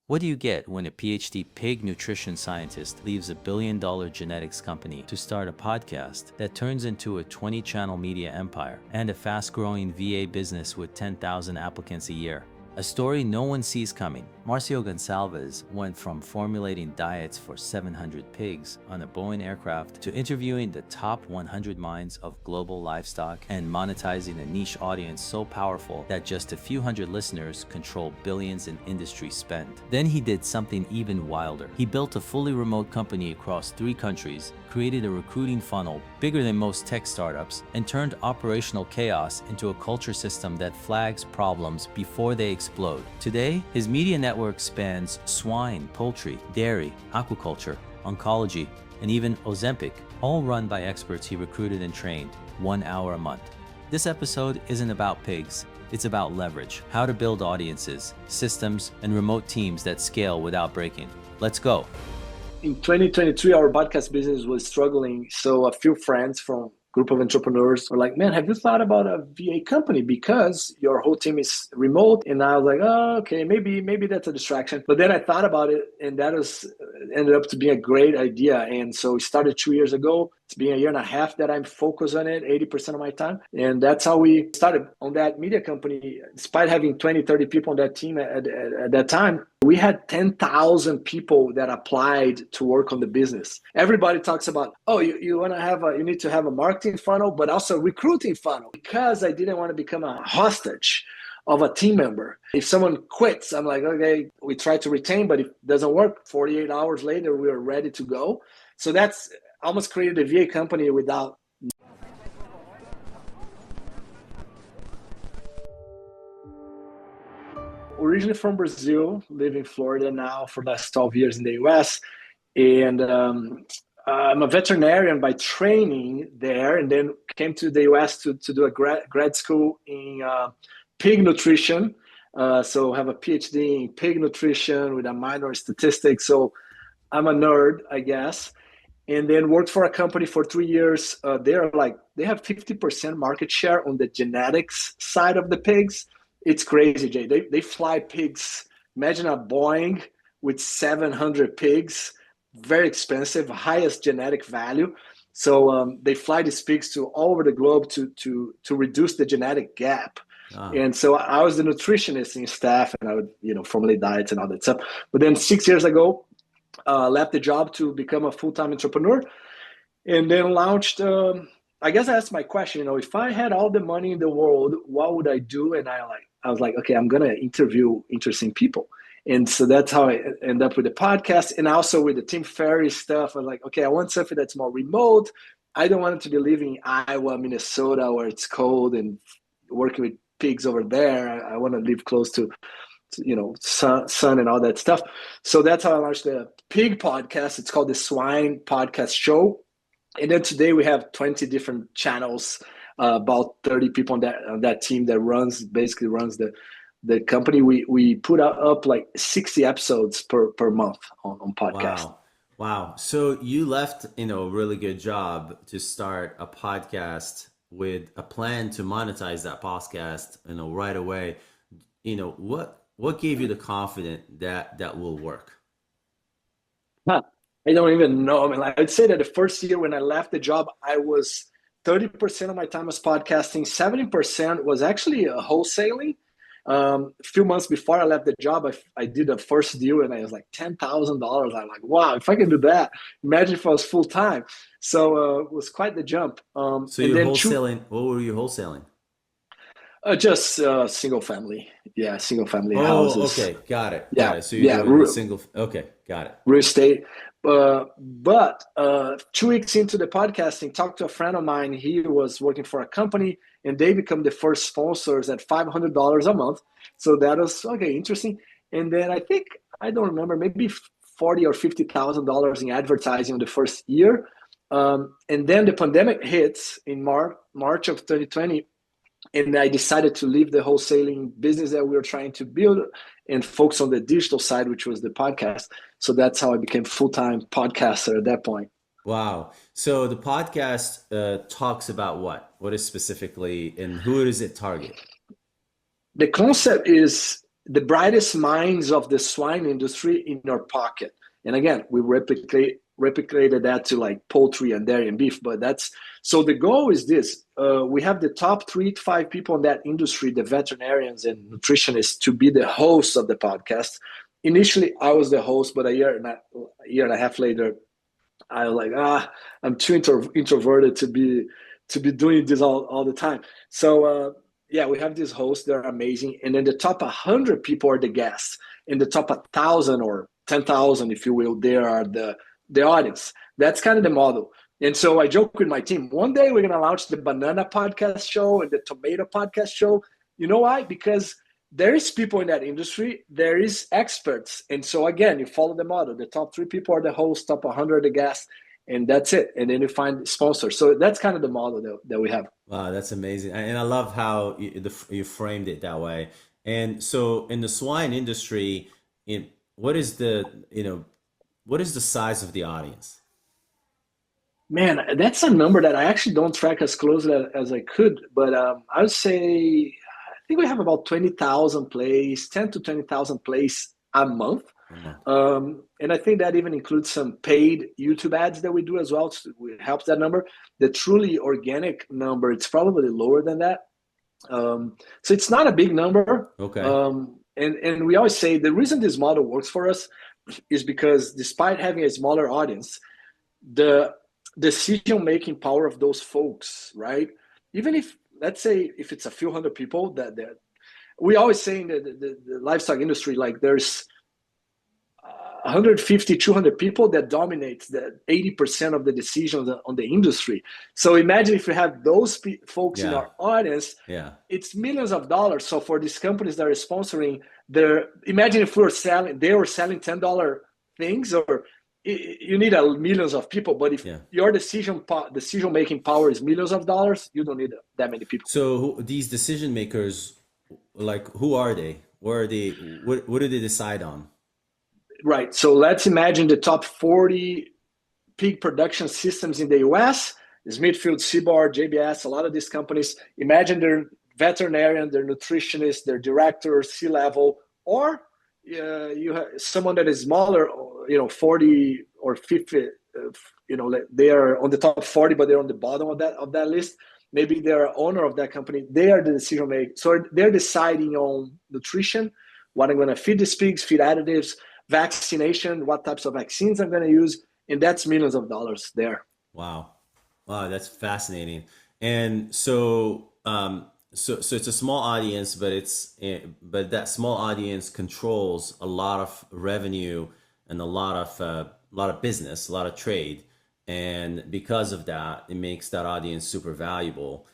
What do you get when a PhD pig nutrition scientist leaves a billion-dollar genetics company to start a podcast that turns into a 20-channel media empire and a fast-growing VA business with 10,000 applicants a year? A story no one sees coming. Márcio Gonçalves went from formulating diets for 700 pigs on a Boeing aircraft to interviewing the top 100 minds of global livestock and monetizing a niche audience so powerful that just a few hundred listeners control billions in industry spend. Then he did something even wilder. He built a fully remote company across 3 countries, created a recruiting funnel bigger than most tech startups, and turned operational chaos into a culture system that flags problems before they explode. Today, his media network spans swine, poultry, dairy, aquaculture, oncology, and even Ozempic, all run by experts he recruited and trained 1 hour a month. This episode isn't about pigs. It's about leverage, how to build audiences, systems, and remote teams that scale without breaking. Let's go. In 2023, our podcast business was struggling. So a few friends from group of entrepreneurs were like, man, have you thought about a VA company? Because your whole team is remote. And I was like, oh, okay, maybe that's a distraction. But then I thought about it, and that ended up to be a great idea. And so we started 2 years ago. It's been a year and a half that I'm focused on it, 80% of my time. And that's how we started on that media company. Despite having 20, 30 people on that team at that time, we had 10,000 people that applied to work on the business. Everybody talks about, oh, you need to have a marketing funnel, but also a recruiting funnel, because I didn't want to become a hostage of a team member. If someone quits, I'm like, okay, we try to retain, but if it doesn't work, 48 hours later, we are ready to go. So that's almost created a VA company without. Originally from Brazil, live in Florida now for the last 12 years in the US. And I'm a veterinarian by training there, and then came to the US to do a grad school in pig nutrition. So have a PhD in pig nutrition with a minor in statistics. So I'm a nerd, I guess. And then worked for a company for 3 years. They have 50% market share on the genetics side of the pigs. It's crazy, Jay. They fly pigs. Imagine a Boeing with 700 pigs, very expensive, highest genetic value. So they fly these pigs to all over the globe to reduce the genetic gap. Ah. And so I was the nutritionist in staff, and I would formulate diets and all that stuff. But then 6 years ago, left the job to become a full-time entrepreneur, and then launched. I guess I asked my question. If I had all the money in the world, what would I do? And I was like, okay, I'm gonna interview interesting people. And so that's how I end up with the podcast, and also with the Tim Ferriss stuff. I was like, okay, I want something that's more remote. I don't want it to be living in Iowa, Minnesota, where it's cold and working with pigs over there. I want to live close to sun and all that stuff. So that's how I launched the pig podcast. It's called the Swine Podcast Show. And then today we have 20 different channels, about 30 people on that team that basically runs the company. We put up like 60 episodes per month on podcast. Wow. So you left, a really good job to start a podcast with a plan to monetize that podcast, right away. What gave you the confidence that will work? I don't even know. I mean, I'd say that the first year when I left the job, I was 30% of my time was podcasting, 70% was actually wholesaling. A few months before I left the job, I did a first deal, and I was like $10,000. I'm like, wow, if I can do that, imagine if I was full time. So it was quite the jump. So you're wholesaling. What were you wholesaling? Just single family. Yeah, single family houses. Okay, got it. Yeah, got it. So you're doing single. Okay, got it. Real estate. But 2 weeks into the podcasting, talked to a friend of mine. He was working for a company, and they become the first sponsors at $500 a month. So that was okay, interesting. And then I don't remember, maybe $40,000 or $50,000 in advertising in the first year. And then the pandemic hits in March of 2020. And I decided to leave the wholesaling business that we were trying to build and focus on the digital side, which was the podcast. So that's how I became full-time podcaster at that point. Wow. So the podcast talks about what? What is specifically, and who does it target? The concept is the brightest minds of the swine industry in our pocket. And again, we replicated that to like poultry and dairy and beef. But that's so the goal is this: we have the top 3 to 5 people in that industry, the veterinarians and nutritionists, to be the hosts of the podcast. Initially, I was the host, but a year and a half later, I was like, I'm too introverted to be doing this all the time. So yeah, we have these hosts; they're amazing. And then the top 100 people are the guests, and the top 1,000 or 10,000, if you will, they are the audience. That's kind of the model. And so I joke with my team, one day we're going to launch the banana podcast show and the tomato podcast show. You know why? Because there is people in that industry, there is experts. And so again, you follow the model. The top 3 people are the hosts, top 100 are the guests, and that's it. And then you find sponsors. So that's kind of the model that we have. Wow, that's amazing. And I love how you framed it that way. And so in the swine industry, what is the size of the audience? Man, that's a number that I actually don't track as closely as I could. But I would say, I think we have about 20,000 plays, 10 to 20,000 plays a month. And I think that even includes some paid YouTube ads that we do as well. So it helps that number. The truly organic number, it's probably lower than that. So it's not a big number. Okay. And we always say the reason this model works for us is because despite having a smaller audience, the decision-making power of those folks, right? Even if, let's say, if it's a few hundred people, that we always say in the livestock industry, like there's 150, 200 people that dominate the 80% of the decisions on the industry. So imagine if you have those folks in our audience, it's millions of dollars. So for these companies that are sponsoring, imagine if they were selling $10 things, or you need millions of people. But if your decision-making power is millions of dollars, you don't need that many people. So these decision makers, like, who are they? Where are they? What do they decide on? Right. So let's imagine the top 40 pig production systems in the US, Smithfield, Seaboard, JBS, a lot of these companies. Imagine they're veterinarian, they're nutritionists, they're directors, C-level, or you have someone that is smaller, 40 or 50, they are on the top 40, but they're on the bottom of that list. Maybe they're owner of that company. They are the decision maker. So they're deciding on nutrition, what I'm going to feed these pigs, feed additives, vaccination, what types of vaccines I'm going to use, and that's millions of dollars there. Wow, that's fascinating. And so, so it's a small audience, but that small audience controls a lot of revenue and a lot of business, a lot of trade, and because of that, it makes that audience super valuable.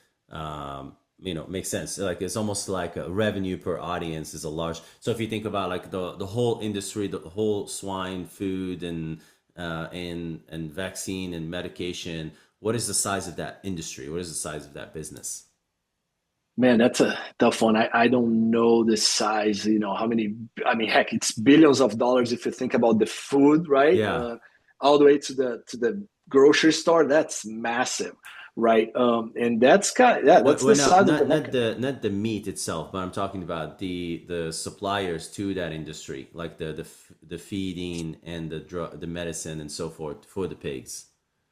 Makes sense. Like it's almost like a revenue per audience is a large. So if you think about like the whole industry, the whole swine food and vaccine and medication, what is the size of that industry? What is the size of that business? Man, that's a tough one. I don't know the size, how many, heck, it's billions of dollars if you think about the food, right? Yeah. All the way to the grocery store, that's massive. Right. And that's that's the side of the market. Not the meat itself, but I'm talking about the suppliers to that industry, like the feeding and the medicine and so forth for the pigs.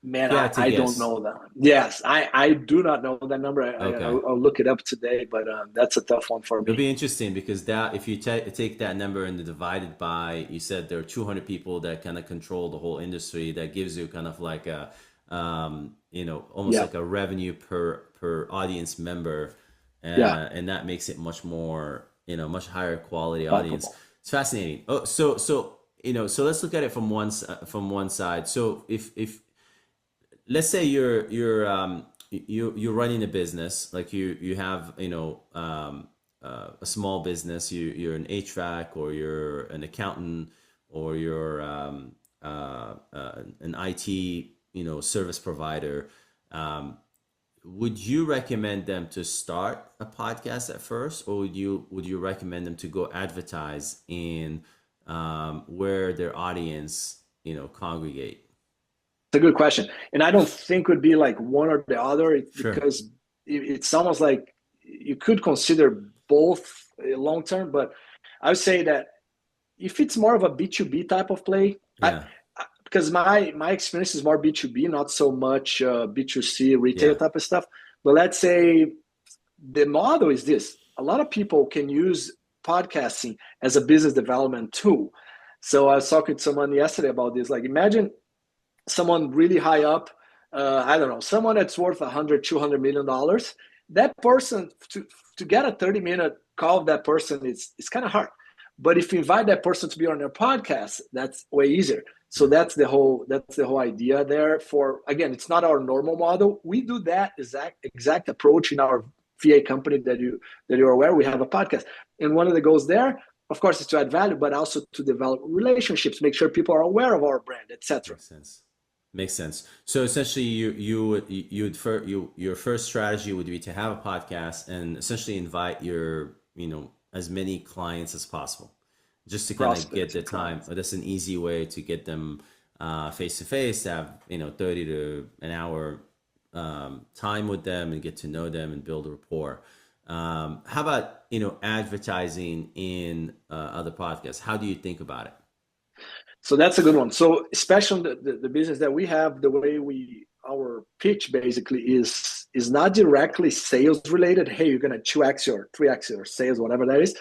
Man, I don't know that. Yes, I do not know that number. Okay. I'll look it up today, but that's a tough one for me. It'll be interesting because that if you take that number and divide it by, you said there are 200 people that kind of control the whole industry, that gives you kind of like a almost like a revenue per audience member, and that makes it much more, much higher quality audience. It's fascinating. Oh, so let's look at it from one side. So if let's say you're running a business, like you have a small business, you're an HVAC, or you're an accountant, or you're an IT service provider, would you recommend them to start a podcast at first, or would you recommend them to go advertise in where their audience congregate? It's a good question, and I don't think it would be like one or the other. Sure. Because it's almost like you could consider both long term, but I would say that if it's more of a B2B type of play, Yeah. because my experience is more B2B, not so much B2C retail Yeah. type of stuff. But let's say the model is this: a lot of people can use podcasting as a business development tool. So I was talking to someone yesterday about this. Like, imagine someone really high up, I don't know, someone that's worth 100, $200 million. That person, to get a 30-minute call of that person, it's kind of hard. But if you invite that person to be on your podcast, that's way easier. So that's the whole idea there. For, again, it's not our normal model. We do that exact approach in our VA company that you're aware. We have a podcast, and one of the goals there, of course, is to add value, but also to develop relationships, make sure people are aware of our brand, etc. Makes sense. So essentially, your first strategy would be to have a podcast and essentially invite your, as many clients as possible, just to kind of get the time. But that's an easy way to get them face to face, to have 30 to an hour time with them and get to know them and build a rapport. How about advertising in other podcasts? How do you think about it? So that's a good one. So especially the business that we have, the way our pitch basically is not directly sales related. Hey, you're gonna 2x or 3x your sales, whatever that is.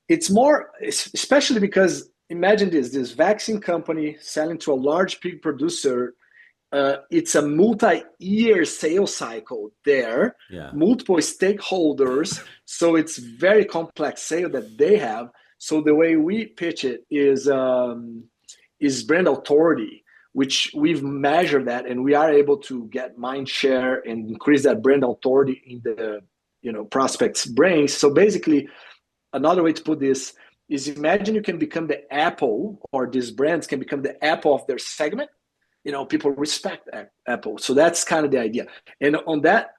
It's more, especially because imagine this vaccine company selling to a large pig producer. It's a multi-year sales cycle there, multiple stakeholders. So it's very complex sale that they have. So the way we pitch it is brand authority, which we've measured that, and we are able to get mind share and increase that brand authority in the prospects' brains. So basically, another way to put this is, imagine you can become the Apple, or these brands can become the Apple of their segment. People respect Apple. So that's kind of the idea. And on that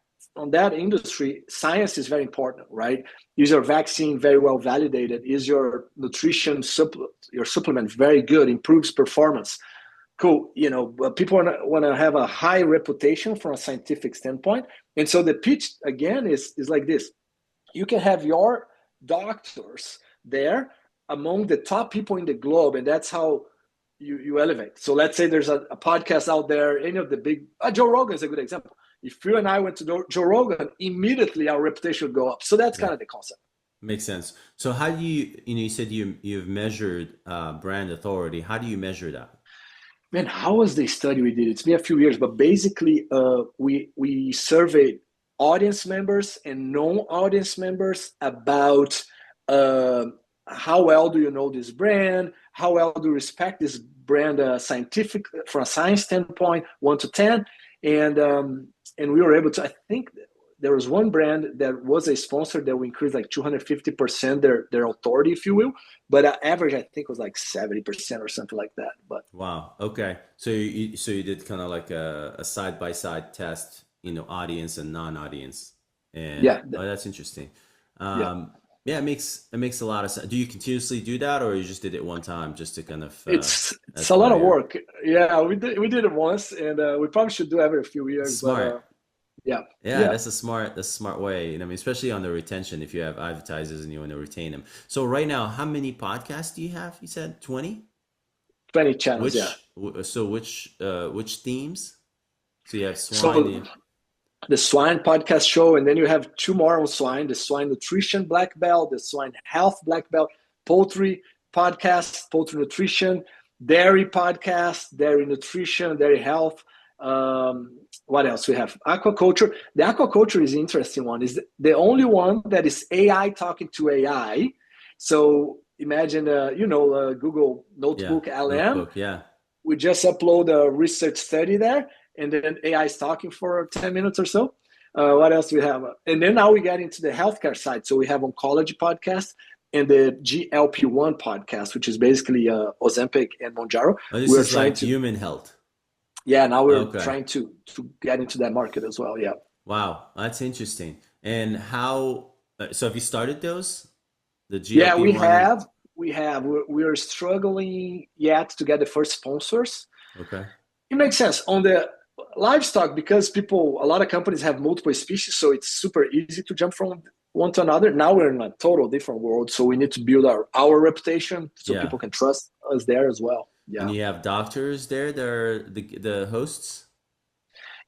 industry, science is very important, right? Is your vaccine very well validated? Is your nutrition supplement very good, improves performance? Cool. People want to have a high reputation from a scientific standpoint. And so the pitch, again, is like this. You can have your doctors there among the top people in the globe, and that's how you elevate. So let's say there's a podcast out there, any of the big, Joe Rogan is a good example. If you and I went to Joe Rogan, immediately our reputation would go up. So that's kind of the concept. Makes sense. So how do you said you've measured brand authority. How do you measure that? Man, how was the study we did? It's been a few years, but basically we surveyed audience members and non-audience members about how well do you know this brand? How well do you respect this brand scientific, from a science standpoint, 1 to 10? And we were able to, I think there was one brand that was a sponsor that we increased like 250% their authority, if you will. But average, I think, was like 70% or something like that. But wow. Okay. So you did kind of like a side-by-side test, audience and non-audience. And that's interesting. Yeah, it makes a lot of sense. Do you continuously do that, or you just did it one time just to kind of? It's a lot of work. Yeah, we did it once, and we probably should do every few years. Smart. But, yeah, that's a smart way. Especially on the retention. If you have advertisers and you want to retain them. So right now, how many podcasts do you have? You said 20. 20 channels. So which themes? So you have swine. So, the swine podcast show, and then you have 2 more on swine: the swine nutrition black belt, the swine health black belt, poultry podcast, poultry nutrition, dairy podcast, dairy nutrition, dairy health. What else we have? Aquaculture. The aquaculture is an interesting one. Is the only one that is AI talking to AI. So imagine Google Notebook LM. Notebook, We just upload a research study there, and then AI is talking for 10 minutes or so. What else we have? And then now we get into the healthcare side. So we have oncology podcast and the GLP-1 podcast, which is basically Ozempic and Mounjaro. This is like human health. Yeah, now we're trying to get into that market as well. Yeah. Wow, that's interesting. And how? So have you started those? The GLP-1? Yeah, we have. We're struggling yet to get the first sponsors. Okay. It makes sense on the livestock because a lot of companies have multiple species, so it's super easy to jump from one to another. Now we're in a total different world, so we need to build our reputation so Yeah. people can trust us there as well. And Yeah. you have doctors there that are the hosts?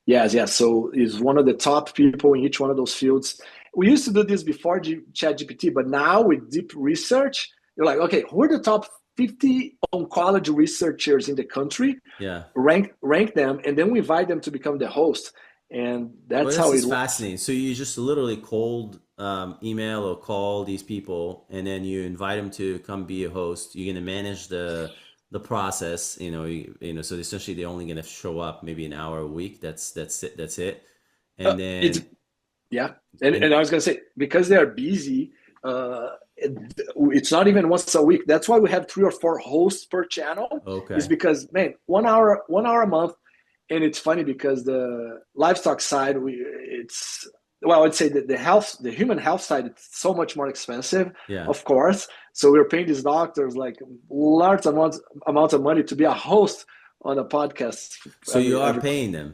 Yes. So he's one of the top people in each one of those fields. We used to do this before ChatGPT, but now with deep research, you're like, okay, who are the top 50 oncology researchers in the country? Yeah. Rank them, and then we invite them to become the host. And Well, that's this how is it works. fascinating. So you just literally cold email or call these people, and then you invite them to come be a host. You're gonna manage the process. So essentially they're only gonna show up maybe an hour a week. That's it. That's it. And It's then Yeah, and and I was gonna say because they are busy, it's not even once a week. That's why we have 3 or 4 hosts per channel. Is okay. because man, 1 hour a month, and it's funny because the livestock side, I'd say that the human health side, it's so much more expensive, Yeah. of course. So we're paying these doctors like large amounts of money to be a host on a podcast So you are every paying them.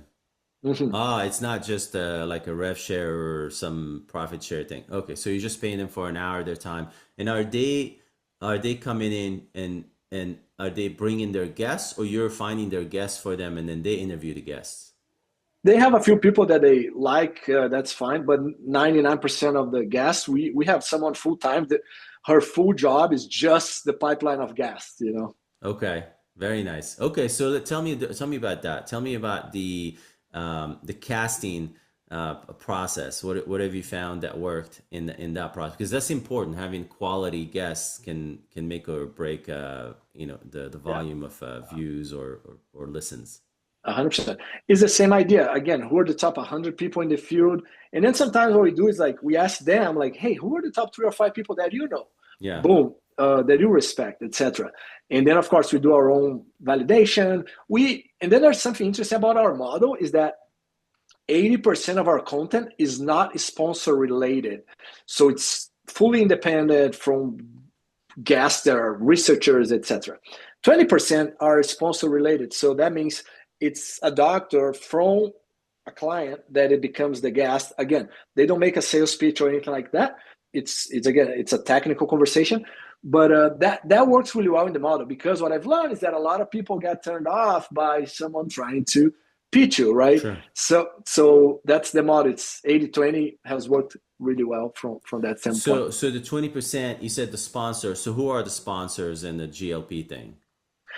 month. Ah, it's not just like a rev share or some profit share thing. Okay, so you're just paying them for an hour of their time. And are they coming in and are they bringing their guests, or you're finding their guests for them and then they interview the guests? They have a few people that they like, that's fine, but 99% of the guests, we have someone full time that her full job is just the pipeline of guests. Okay, very nice. Okay, so tell me about that. Tell me about the casting process. What have you found that worked in that process? Because that's important. Having quality guests can make or break the Yeah, volume of views or listens. 100%. It's the same idea. Again, who are the top 100 people in the field? And then sometimes what we do is like we ask them, like, hey, who are the top 3 or 5 people that you know? Yeah. Boom, that you respect, etc. And then of course we do our own validation. And then there's something interesting about our model is that 80% of our content is not sponsor related. So it's fully independent from guests that are researchers, etc. 20% are sponsor related. So that means it's a doctor from a client that it becomes the guest. Again, they don't make a sales pitch or anything like that. It's a technical conversation, but that works really well in the model because what I've learned is that a lot of people get turned off by someone trying to pitch you, right? Sure. So that's the model. It's 80-20 has worked really well from that standpoint. So the 20%, you said the sponsor. So who are the sponsors in the GLP thing?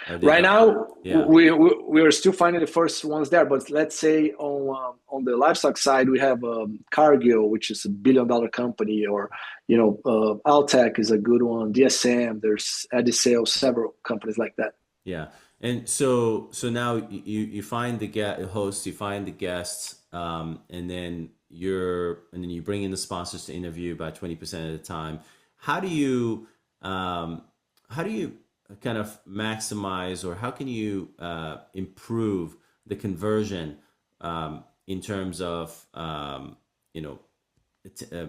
Are they Right the now, Yeah. we are still finding the first ones there, but let's say on the livestock side, we have Cargill, which is $1 billion company, or Altec is a good one. DSM, there's Adisale, several companies like that. Yeah. And so now you find the hosts, you find the guests, and then you bring in the sponsors to interview about 20% of the time. How do you kind of maximize, or how can you improve the conversion in terms of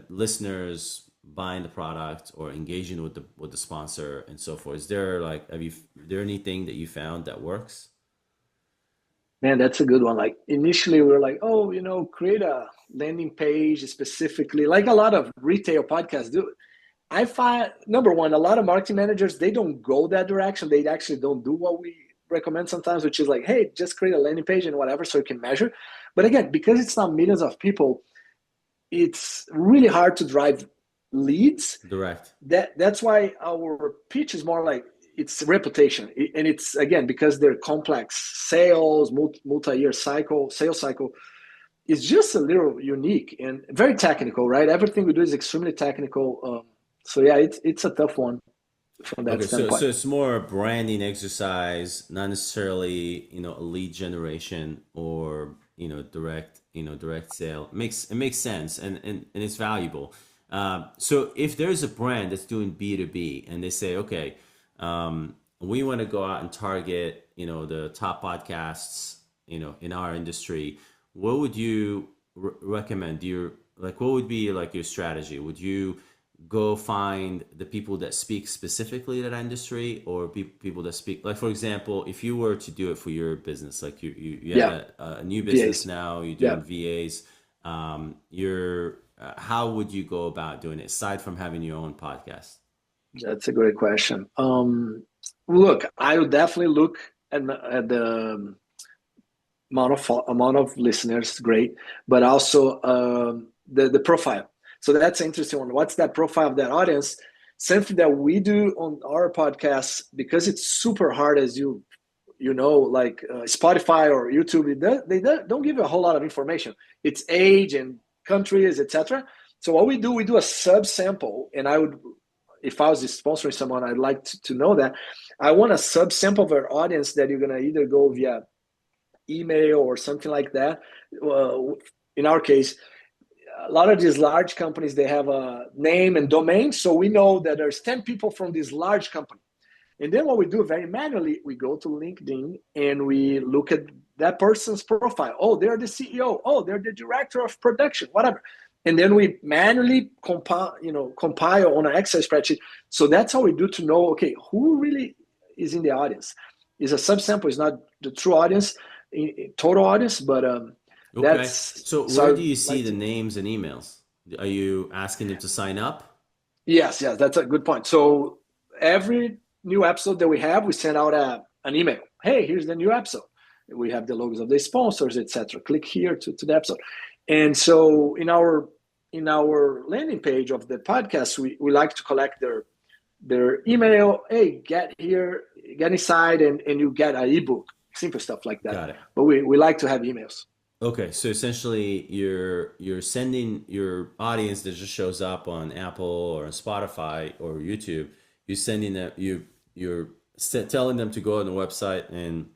listeners buying the product or engaging with the sponsor and so forth? Is there anything that you found that works? Man, that's a good one. Like initially, we were like, oh, create a landing page specifically, like a lot of retail podcasts do. I find number one, a lot of marketing managers, they don't go that direction. They actually don't do what we recommend sometimes, which is like, hey, just create a landing page and whatever so you can measure. But again, because it's not millions of people, it's really hard to drive leads. Direct. That's why our pitch is more like it's reputation. And it's again, because they're complex sales, multi-year sales cycle, it's just a little unique and very technical, right? Everything we do is extremely technical. So yeah, it's a tough one from that Okay, so standpoint. it's more a branding exercise, not necessarily, a lead generation or, direct sale. It makes sense, and it's valuable. So if there's a brand that's doing B2B and they say, okay, we want to go out and target, the top podcasts, in our industry, what would you recommend? What would be like your strategy? Would you go find the people that speak specifically to that industry, or people that speak, like, for example, if you were to do it for your business, like you have Yeah, a new business VAs. now, you're Yeah. doing VAs, you're how would you go about doing it aside from having your own podcast? That's a great question. Look, I would definitely look at the amount of listeners, great, but also the profile. So that's an interesting one. What's that profile of that audience? Something that we do on our podcast, because it's super hard, as you know, like Spotify or YouTube, they don't give you a whole lot of information. It's age and countries, etc. So what we do a sub sample, and I would, if I was sponsoring someone, I'd like to know that I want a sub sample of our audience that you're gonna either go via email or something like that. In our case, a lot of these large companies, they have a name and domain, so we know that there's 10 people from this large company. And then what we do very manually, we go to LinkedIn and we look at that person's profile. Oh, they're the CEO. Oh, they're the director of production, whatever. And then we manually compile on an Excel spreadsheet. So that's how we do to know, okay, who really is in the audience. Is a subsample, is not the true audience, total audience, but Okay. that's So where do you see the names and emails? Are you asking them to sign up? Yes, that's a good point. So every new episode that we have, we send out an email. Hey, here's the new episode. We have the logos of the sponsors, etc. Click here to the episode. And so in our landing page of the podcast, we like to collect their email. Hey, get here, get inside, and you get an ebook, simple stuff like that. Got it. But we like to have emails. Okay, so essentially you're sending your audience that just shows up on Apple or on Spotify or YouTube, you're sending them you're telling them to go on the website and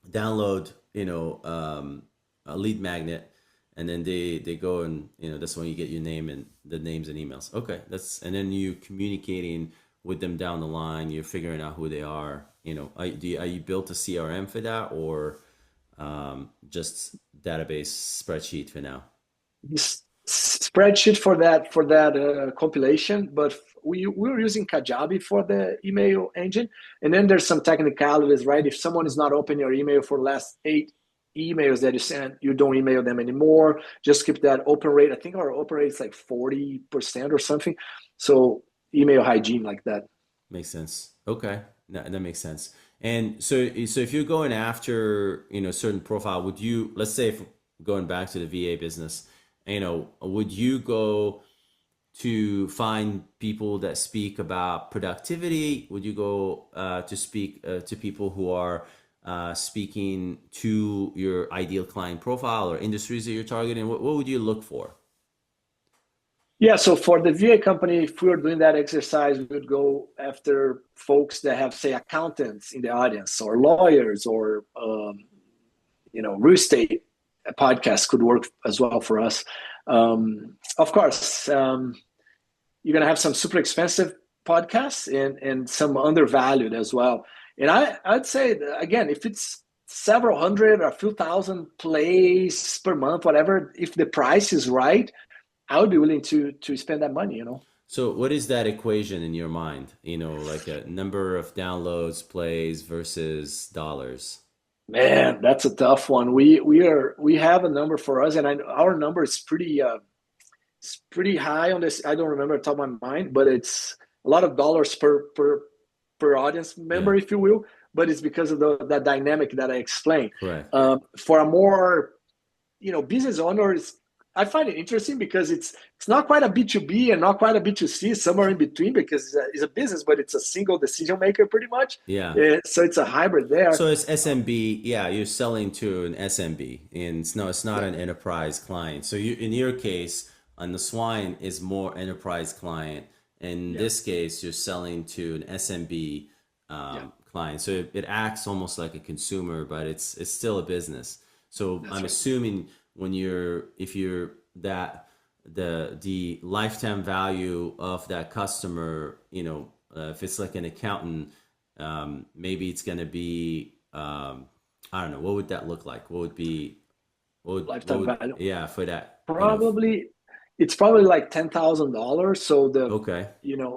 download, a lead magnet, and then they go and that's when you get your name and the names and emails. Okay, and then you communicating with them down the line, you're figuring out who they are. Are you built a CRM for that, or just database spreadsheet for now? Spreadsheet for that compilation, but we're using Kajabi for the email engine, and then there's some technicalities, right? If someone is not opening your email for the last 8 emails that you sent, you don't email them anymore. Just keep that open rate. I think our open rate is like 40% or something. So email hygiene like that. Makes sense. Okay, that makes sense. And so if you're going after a certain profile, would you, let's say, if going back to the VA business, would you go to find people that speak about productivity? Would you go to speak to people who are speaking to your ideal client profile or industries that you're targeting? What would you look for? Yeah, so for the VA company, if we were doing that exercise, we would go after folks that have, say, accountants in the audience, or lawyers, or real estate. A podcast could work as well for us. Of course, you're gonna have some super expensive podcasts and some undervalued as well. And I'd say, again, if it's several hundred or a few thousand plays per month, whatever, if the price is right, I would be willing to spend that money, So what is that equation in your mind? Like a number of downloads, plays versus dollars. Man, that's a tough one. We have a number for us, and our number is pretty high on this. I don't remember off the top of my mind, but it's a lot of dollars per audience member, if you will. But it's because of that dynamic that I explained. Right. For a more business owners, I find it interesting because it's not quite a B2B and not quite a B2C, somewhere in between, because it's a business, but it's a single decision maker pretty much. Yeah. So it's a hybrid there. So it's SMB. Yeah, you're selling to an SMB, and it's not an enterprise client. So in your case, on the swine is more enterprise client. In this case, you're selling to an SMB client. So it acts almost like a consumer, but it's still a business. So I'm assuming if you're that the lifetime value of that customer, if it's like an accountant, maybe it's going to be, I don't know, what would that look like? Lifetime value? Yeah, for that. Probably, it's probably like $10,000. So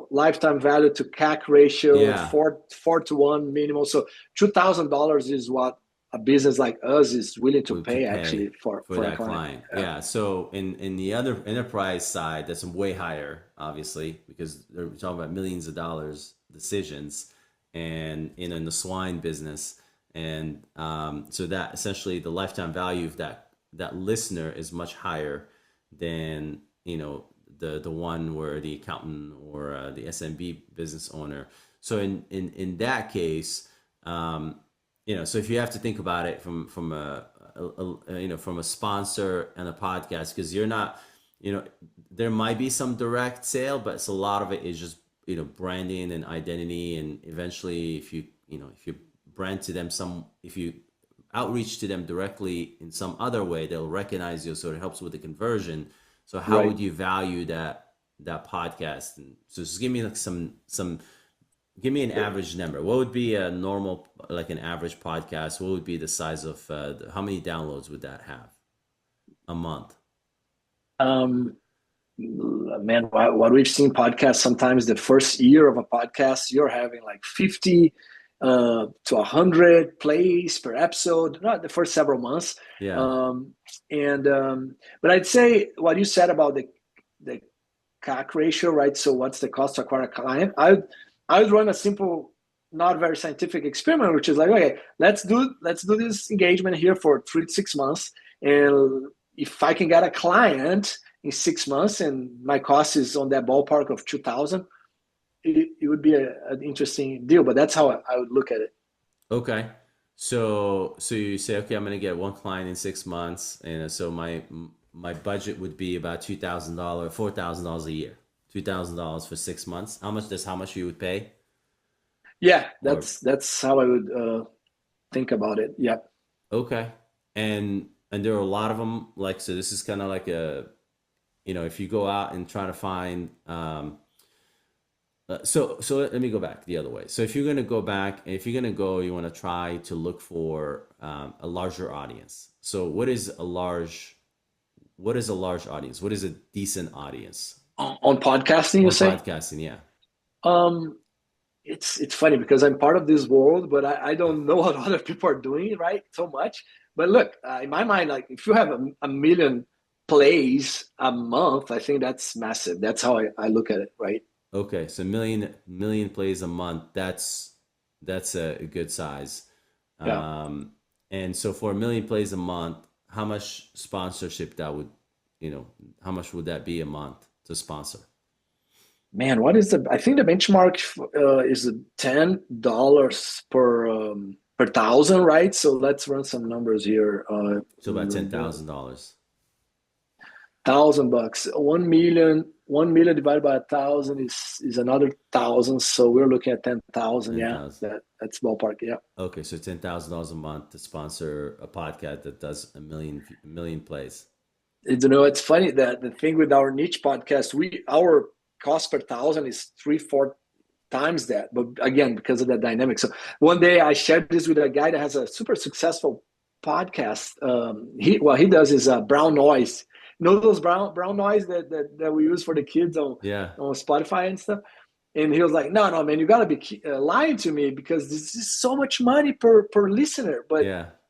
lifetime value to CAC ratio, 4 to 1 minimum. So $2,000 is what a business like us is willing to to pay pay actually for a that client. client. Yeah. So in the other enterprise side, that's way higher, obviously, because they're talking about millions of dollars decisions, and in the swine business, and so that essentially the lifetime value of that listener is much higher than the one where the accountant or the SMB business owner. So in that case, so if you have to think about it from from a sponsor and a podcast, because you're not, there might be some direct sale, but it's a lot of it is just branding and identity, and eventually if you brand to them if you outreach to them directly in some other way, they'll recognize you, so it helps with the conversion. So how would you value that podcast? And so just give me like give me an average number. What would be a normal, like an average podcast? What would be the size of, how many downloads would that have a month? Man, what we've seen podcasts, sometimes the first year of a podcast, you're having like 50 to 100 plays per episode, not the first several months. Yeah. But I'd say what you said about the CAC ratio, right? So what's the cost to acquire a client? I would run a simple, not very scientific experiment, which is like, okay, let's do this engagement here for 3 to 6 months, and if I can get a client in 6 months and my cost is on that ballpark of 2,000, it would be an interesting deal. But that's how I would look at it. Okay. So you say, okay, I'm going to get one client in 6 months, and so my budget would be about $2,000, $4,000 a year. $2,000 for 6 months. How much you would pay? Yeah, that's how I would think about it. Yeah. Okay. And there are a lot of them. Like, so this is kind of like if you go out and try to find, so let me go back the other way. So if you're going to go back, and if you're going to go, you want to try to look for a larger audience. So what is a large audience? What is a decent audience? On podcasting, you say? Podcasting, yeah. It's funny because I'm part of this world, but I don't know what other people are doing, right? So much. But look, in my mind, like if you have a million plays a month, I think that's massive. That's how I look at it, right? Okay, so million plays a month. That's a good size. Yeah. And so for 1 million plays a month, how much sponsorship that would, how much would that be a month to sponsor? Man, I think the benchmark is $10 per thousand, right? So let's run some numbers here. So about $10,000. $1,000. 1 million divided by 1,000 is another 1,000. So we're looking at 10,000. 10,000. Yeah, that's ballpark. Yeah. Okay, so $10,000 a month to sponsor a podcast that does a million plays. It's funny that the thing with our niche podcast, our cost per thousand is 3-4 times that, but again, because of that dynamic. So one day I shared this with a guy that has a super successful podcast. What he does is brown noise. You know those brown noise that we use for the kids on Spotify and stuff. And he was like, no, man, you gotta be lying to me, because this is so much money per listener. But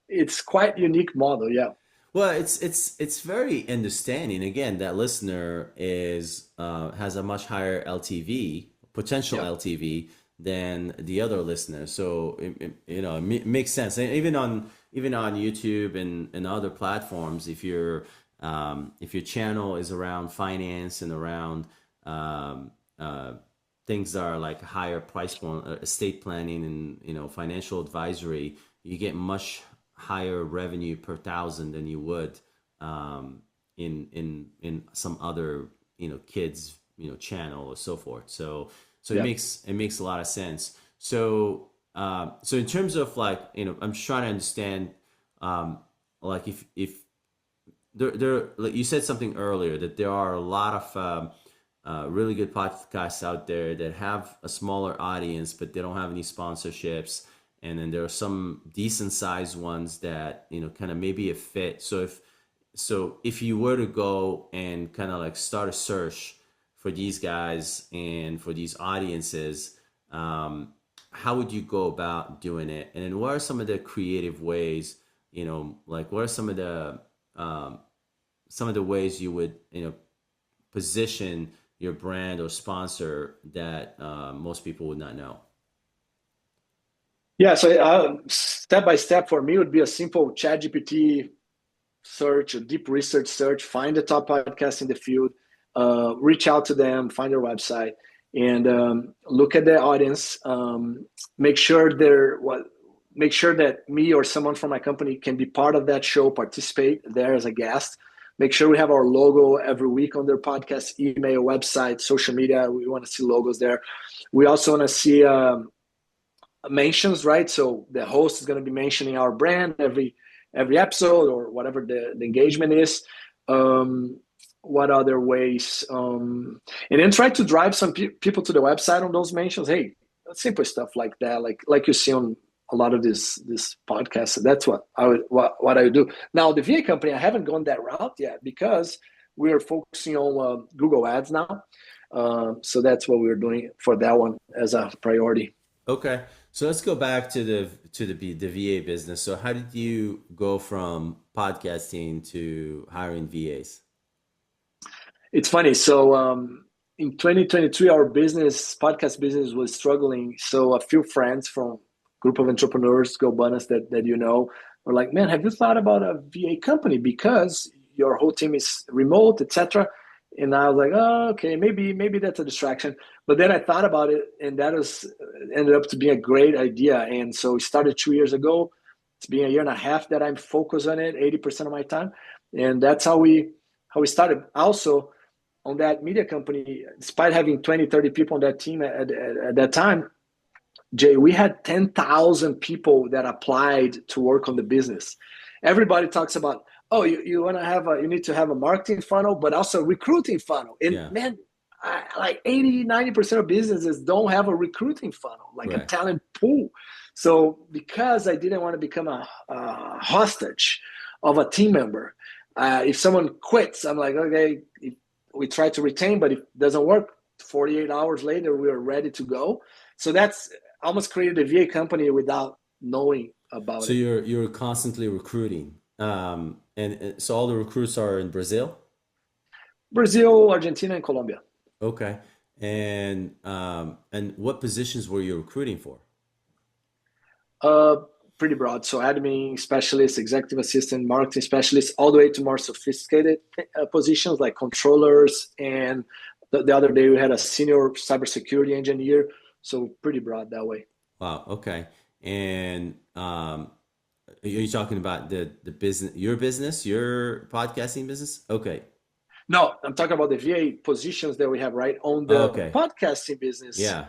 it's quite unique model. Yeah. Well, it's very understanding. Again, that listener has a much higher LTV, potential LTV, than the other listener. So it makes sense. And even on YouTube and other platforms, if your channel is around finance and around things that are like higher price point, estate planning and financial advisory, you get much higher revenue per thousand than you would in some other kids channel or so forth. So it makes a lot of sense. So in terms of like I'm just trying to understand like if there like you said something earlier, that there are a lot of really good podcasts out there that have a smaller audience, but they don't have any sponsorships. And then there are some decent sized ones that, kind of maybe a fit. So if you were to go and kind of like start a search for these guys and for these audiences, how would you go about doing it? And then what are some of the creative ways, like what are some of the ways you would, position your brand or sponsor that most people would not know? Yeah, so step by step for me would be a simple ChatGPT search, a deep research search, find the top podcasts in the field, reach out to them, find their website, and look at the audience. Make sure make sure that me or someone from my company can be part of that show, participate there as a guest. Make sure we have our logo every week on their podcast, email, website, social media. We want to see logos there. We also want to see mentions, right? So the host is going to be mentioning our brand every episode or whatever the engagement is. What other ways? And then try to drive some people to the website on those mentions. Hey, simple stuff like that, like you see on a lot of this podcasts. So that's what I would do. Now the VA company, I haven't gone that route yet because we're focusing on Google Ads now. So that's what we're doing for that one as a priority. Okay, so let's go back to the VA business. So how did you go from podcasting to hiring VAs? It's funny. So in 2023, our podcast business was struggling. So a few friends from group of entrepreneurs, Bourgana, that were like, man, have you thought about a VA company because your whole team is remote, etc. And I was like, oh, okay, maybe that's a distraction. But then I thought about it, and that ended up to be a great idea. And so we started 2 years ago. It's been a year and a half that I'm focused on it, 80% of my time, and that's how we started. Also, on that media company, despite having 20, 30 people on that team at that time, Jay, we had 10,000 people that applied to work on the business. Everybody talks about, oh, you want to you need to have a marketing funnel, but also a recruiting funnel. And man, like 80, 90% of businesses don't have a recruiting funnel, like a talent pool. So because I didn't want to become a hostage of a team member, if someone quits, I'm like, okay, we try to retain, but if it doesn't work, 48 hours later, we are ready to go. So that's almost created a VA company without knowing about it. So you're constantly recruiting. And so all the recruits are in Brazil? Brazil, Argentina, and Colombia. Okay. And what positions were you recruiting for? Pretty broad. So admin specialist, executive assistant, marketing specialist, all the way to more sophisticated positions like controllers. And the other day we had a senior cybersecurity engineer. So pretty broad that way. Wow. Okay. And are you talking about the business, your podcasting business? Okay. No, I'm talking about the VA positions that we have, right? On the podcasting business. Yeah.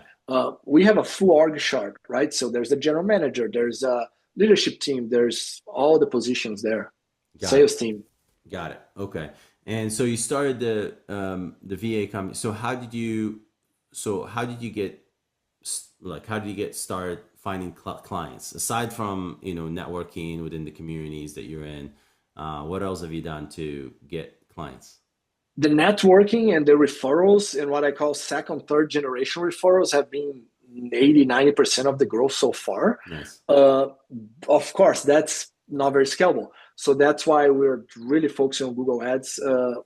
We have a full org chart, right? So there's the general manager, there's a leadership team, there's all the positions there. Sales team. Got it. Okay. And so you started the VA company. So how did you get started finding clients aside from networking within the communities that you're in? What else have you done to get clients? The networking and the referrals and what I call second, third generation referrals have been 80, 90% of the growth so far. Nice. Of course, that's not very scalable. So that's why we're really focusing on Google Ads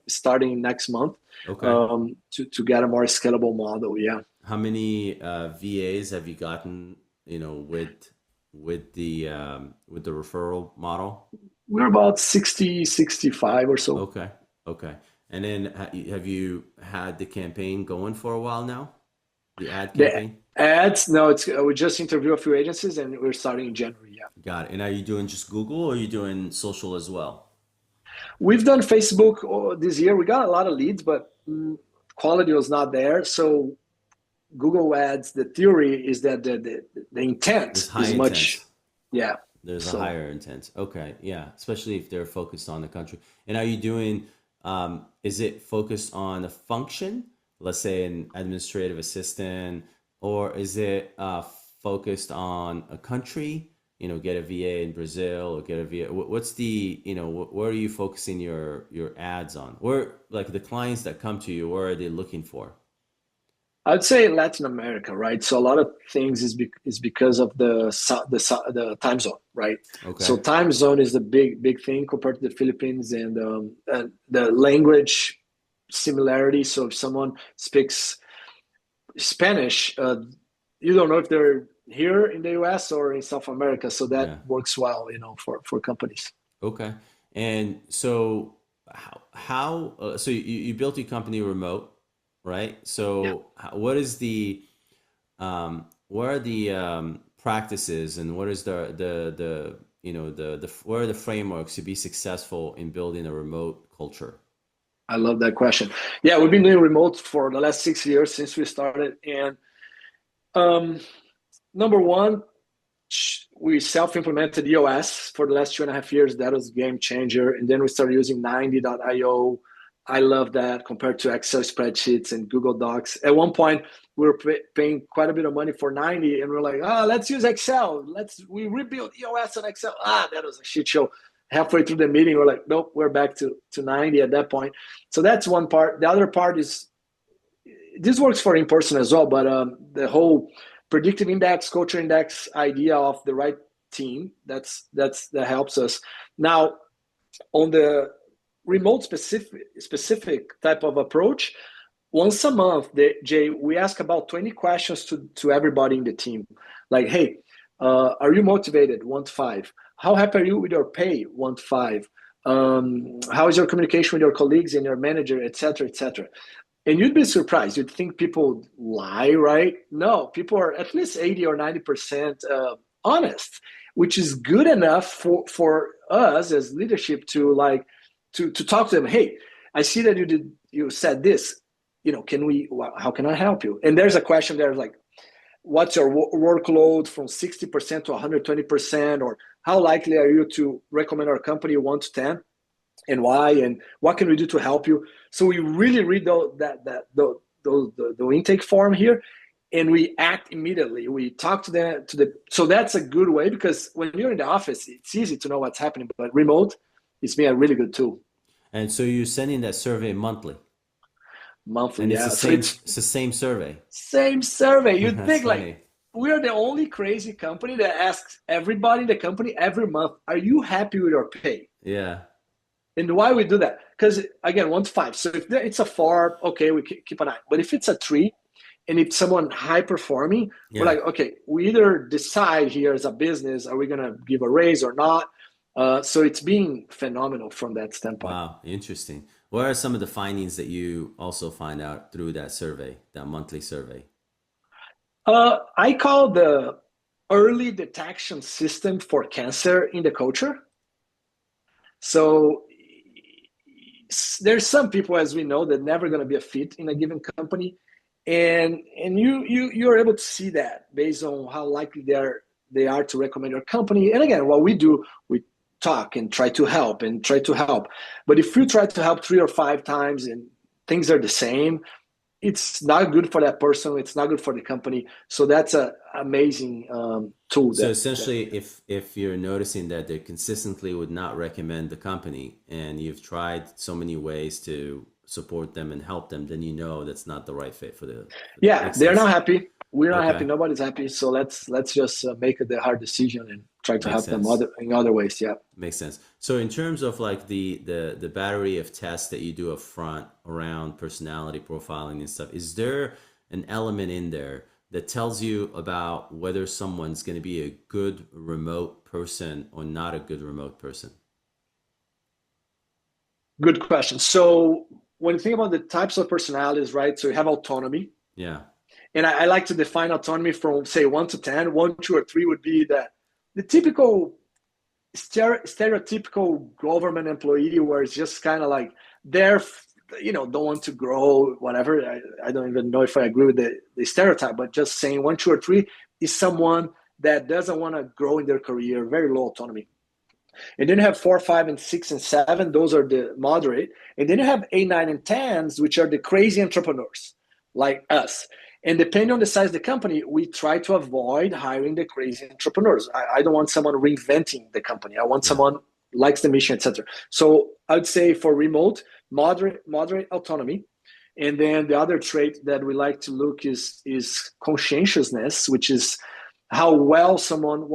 starting next month. Okay. To get a more scalable model. Yeah. How many VAs have you gotten, with the referral model? We're about 60, 65 or so. Okay. And then have you had the campaign going for a while now? The ad campaign? The ads, no, we just interviewed a few agencies and we're starting in January. Yeah. Got it. And are you doing just Google or are you doing social as well? We've done Facebook this year. We got a lot of leads, but quality was not there. So Google Ads, the theory is that the intent is much. Yeah. There's a higher intent. Okay. Yeah. Especially if they're focused on the country. And are you doing, is it focused on a function, let's say an administrative assistant, or is it focused on a country, get a VA in Brazil or get a VA? What's the, where are you focusing your ads on? Where, like the clients that come to you, what are they looking for? I'd say Latin America, right? So a lot of things is because of the time zone, right? Okay. So time zone is the big thing compared to the Philippines, and the language similarity. So if someone speaks Spanish, you don't know if they're here in the US or in South America. So that Yeah. works well, for companies. Okay. And so so you built your company remote, right? Yeah. So what is what are the practices, and what is the what are the frameworks to be successful in building a remote culture? I love that question. Yeah, we've been doing remote for the last 6 years since we started. And um, number one, we self-implemented EOS for the last 2.5 years. That was a game changer. And then we started using 90.io. I love that compared to Excel spreadsheets and Google Docs. At one point, we were paying quite a bit of money for 90, and we're like, let's use Excel. We rebuild EOS on Excel. That was a shit show. Halfway through the meeting, we're like, nope, we're back to 90 at that point. So that's one part. The other part is, this works for in person as well, but the whole predictive index, culture index idea of the right team, that helps us. Now, on the remote specific type of approach, once a month, Jay, we ask about 20 questions to everybody in the team. Like, hey, are you motivated? 1 to 5. How happy are you with your pay? 1 to 5. How is your communication with your colleagues and your manager, et cetera, et cetera? And you'd be surprised. You'd think people lie, right? No, people are at least 80 or 90% honest, which is good enough for us as leadership to talk to them. Hey, I see that you said this. How can I help you? And there's a question there like, what's your workload from 60% to 120%, or how likely are you to recommend our company 1 to 10? And why, and what can we do to help you? So we really read the intake form here, and we act immediately. We talk to so that's a good way, because when you're in the office, it's easy to know what's happening, but remote is being a really good tool. And so you're sending that survey monthly, Monthly, and it's yeah. the So same it's the same survey. same survey. You'd That's think like funny. we're the only crazy company that asks everybody in the company every month, are you happy with your pay? Yeah. And why we do that? Because again, 1 to 5. So if it's a 4, okay, we keep an eye. But if it's a 3, and if someone high performing, we're Yeah. like, okay, we either decide here as a business, are we gonna give a raise or not? So it's been phenomenal from that standpoint. Wow, interesting. What are some of the findings that you also find out through that survey, that monthly survey? I call the early detection system for cancer in the culture. So there's some people, as we know, that never going to be a fit in a given company, and you're able to see that based on how likely they are to recommend your company. And again, what we do, we talk and try to help. But if you try to help 3 or 5 times and things are the same, it's not good for that person. It's not good for the company. So that's an amazing tool. So essentially, if you're noticing that they consistently would not recommend the company, and you've tried so many ways to support them and help them, then you know that's not the right fit for the. Yeah, Makes they're sense. not happy. We're not happy. Okay, Nobody's happy. So let's just make the hard decision and try to makes help them sense. in other ways. Yeah. Makes sense. So in terms of like the battery of tests that you do up front around personality profiling and stuff, is there an element in there that tells you about whether someone's going to be a good remote person or not a good remote person? Good question. So when you think about the types of personalities, right? So you have autonomy, Yeah. and I like to define autonomy from say 1 to 10. 1, 2, or 3 would be the typical stereotypical government employee, where it's just kind of like they're don't want to grow, whatever. I don't even know if I agree with the stereotype, but just saying 1, 2, or 3 is someone that doesn't want to grow in their career, very low autonomy. And then you have 4, 5, and 6, and 7. Those are the moderate. And then you have 8, 9, and 10s, which are the crazy entrepreneurs like us. And depending on the size of the company, we try to avoid hiring the crazy entrepreneurs. I don't want someone reinventing the company. I want Yeah. someone likes the mission, etc. So I would say for remote, moderate autonomy. And then the other trait that we like to look is conscientiousness, which is how well someone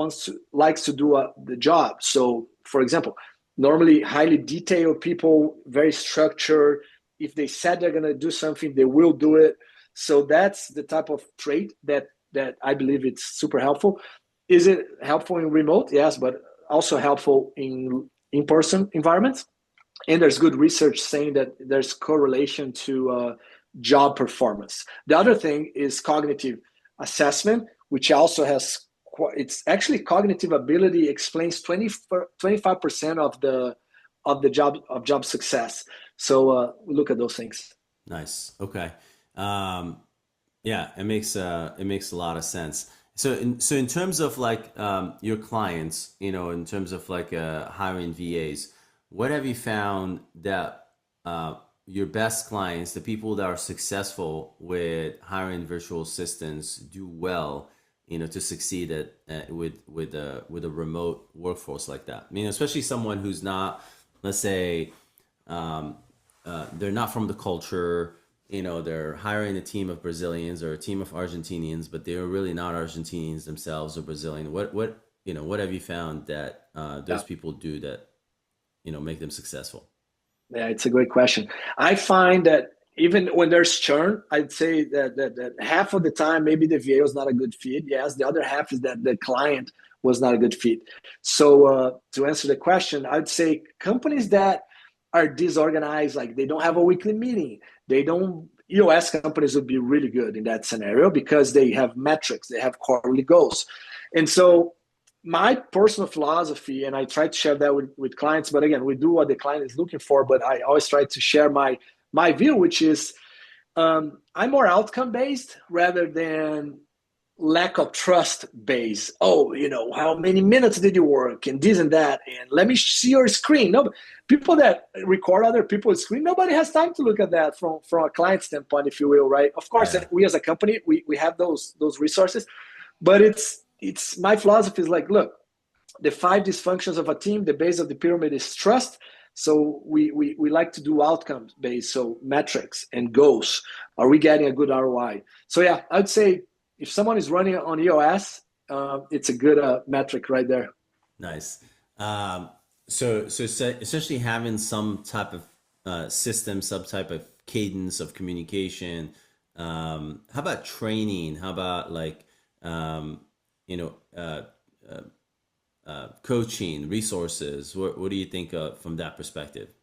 likes to do the job. So, for example, normally highly detailed people, very structured. If they said they're going to do something, they will do it. So that's the type of trait that I believe it's super helpful. Is it helpful in remote? Yes, but also helpful in in-person environments. And there's good research saying that there's correlation to job performance. The other thing is cognitive assessment, which also has, it's actually cognitive ability explains 25% of the job success. So we look at those things. Nice. Okay. Yeah, it makes a lot of sense. So in terms of like your clients, in terms of like hiring VAs, what have you found that your best clients, the people that are successful with hiring virtual assistants, do well, to succeed with a remote workforce like that? I mean, especially someone who's not, let's say, they're not from the culture. They're hiring a team of Brazilians or a team of Argentinians, but they're really not Argentinians themselves or Brazilian. What have you found that those people do that make them successful? Yeah, it's a great question. I find that even when there's churn, I'd say that half of the time maybe the VA was not a good fit. Yes, the other half is that the client was not a good fit. So to answer the question, I'd say companies that are disorganized, like they don't have a weekly meeting, they don't. EOS companies would be really good in that scenario because they have metrics, they have quarterly goals, and so my personal philosophy, and I try to share that with clients, but again, we do what the client is looking for, but I always try to share my view, which is I'm more outcome based rather than lack of trust based. Oh, how many minutes did you work and this and that, and let me see your screen. No, people that record other people's screen, nobody has time to look at that from a client standpoint, if you will, right? Of course, Yeah. we as a company, we have those resources, but it's my philosophy is like, look, the 5 dysfunctions of a team, the base of the pyramid is trust. So we like to do outcomes based, so metrics and goals. Are we getting a good ROI? So yeah, I'd say if someone is running on EOS, it's a good metric right there. Nice. So essentially having some type of system, some type of cadence of communication. How about training? How about like you know, coaching, resources? What do you think from that perspective?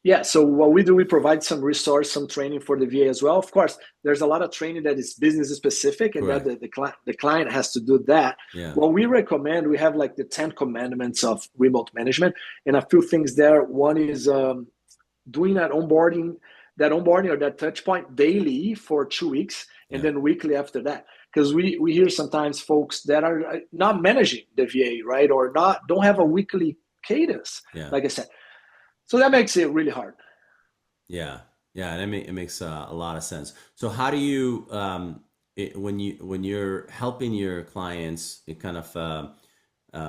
Yeah, so what we do, we provide some resource, some training for the VA as well. Of course, there's a lot of training that is business specific, and Correct. that the client has to do that. Yeah. What we recommend, we have like the 10 commandments of remote management, and a few things there. One is doing that onboarding or that touch point daily for 2 weeks, and Yeah. then weekly after that. Because we hear sometimes folks that are not managing the VA, right, or don't have a weekly cadence, Yeah. like I said. So that makes it really hard. Yeah. Yeah. And it makes a lot of sense. So how do you, when you're helping your clients, it kind of